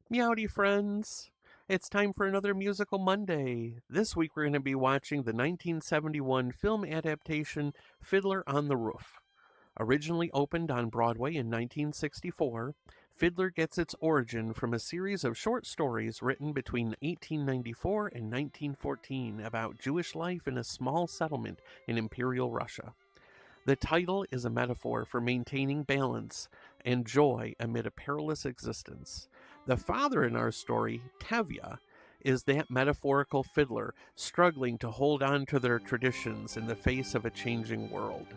Meowdy friends! It's time for another Musical Monday. This week we're going to be watching the 1971 film adaptation Fiddler on the Roof. Originally opened on Broadway in 1964, Fiddler gets its origin from a series of short stories written between 1894 and 1914 about Jewish life in a small settlement in Imperial Russia. The title is a metaphor for maintaining balance and joy amid a perilous existence. The father in our story, Tevye, is that metaphorical fiddler struggling to hold on to their traditions in the face of a changing world.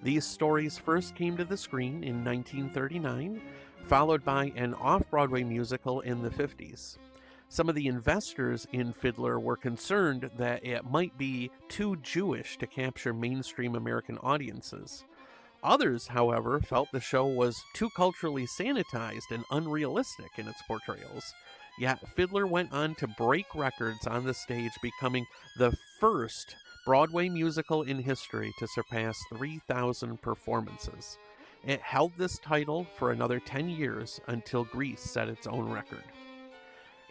These stories first came to the screen in 1939, followed by an off Broadway musical in the 50s. Some of the investors in Fiddler were concerned that it might be too Jewish to capture mainstream American audiences. Others, however, felt the show was too culturally sanitized and unrealistic in its portrayals. Yet Fiddler went on to break records on the stage, becoming the first Broadway musical in history to surpass 3,000 performances. It held this title for another 10 years until Grease set its own record.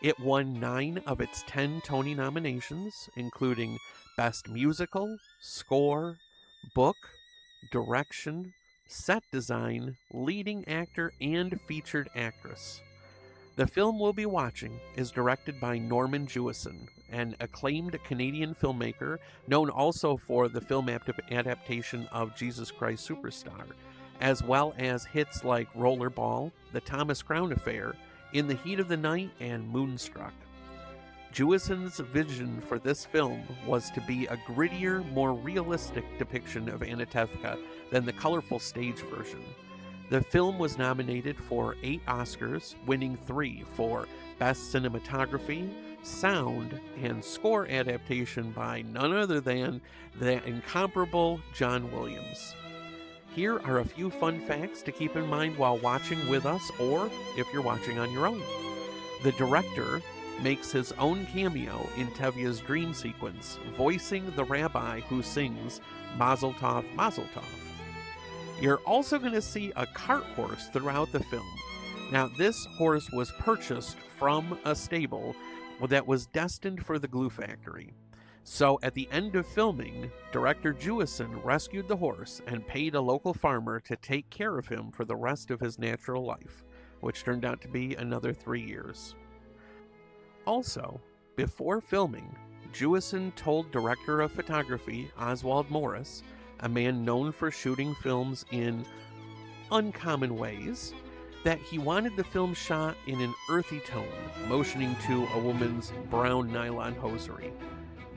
It won 9 of its 10 Tony nominations, including Best Musical, Score, Book, Direction, Set Design, Leading Actor, and Featured Actress. The film we'll be watching is directed by Norman Jewison, an acclaimed Canadian filmmaker known also for the film adaptation of Jesus Christ Superstar, as well as hits like Rollerball, The Thomas Crown Affair, In the Heat of the Night, and Moonstruck. Jewison's vision for this film was to be a grittier, more realistic depiction of Anatevka than the colorful stage version. The film was nominated for 8 Oscars, winning 3 for Best Cinematography, Sound, and Score adaptation by none other than the incomparable John Williams. Here are a few fun facts to keep in mind while watching with us, or if you're watching on your own. The director makes his own cameo in Tevye's dream sequence, voicing the rabbi who sings Mazel Tov, Mazel Tov. You're also going to see a cart horse throughout the film. Now, this horse was purchased from a stable that was destined for the glue factory. So at the end of filming, director Jewison rescued the horse and paid a local farmer to take care of him for the rest of his natural life, which turned out to be another 3 years. Also, before filming, Jewison told director of photography Oswald Morris, a man known for shooting films in uncommon ways, that he wanted the film shot in an earthy tone, motioning to a woman's brown nylon hosiery.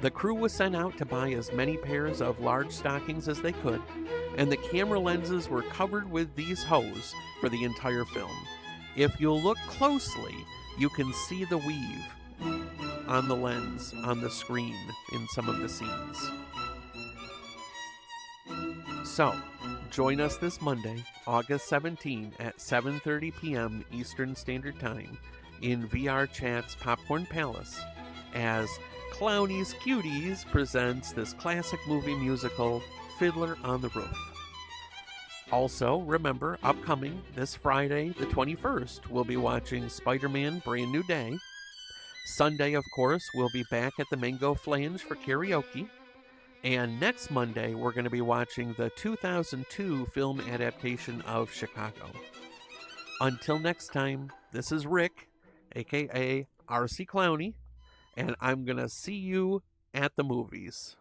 The crew was sent out to buy as many pairs of large stockings as they could, and the camera lenses were covered with these hose for the entire film. If you'll look closely, you can see the weave on the lens, on the screen, in some of the scenes. So, join us this Monday, August 17 at 7:30 p.m. Eastern Standard Time in VR Chat's Popcorn Palace as Clownies Cuties presents this classic movie musical, Fiddler on the Roof. Also, remember, upcoming this Friday, the 21st, we'll be watching Spider-Man Brand New Day. Sunday, of course, we'll be back at the Mango Flange for karaoke. And next Monday, we're going to be watching the 2002 film adaptation of Chicago. Until next time, this is Rick, aka RC Clowney, and I'm going to see you at the movies.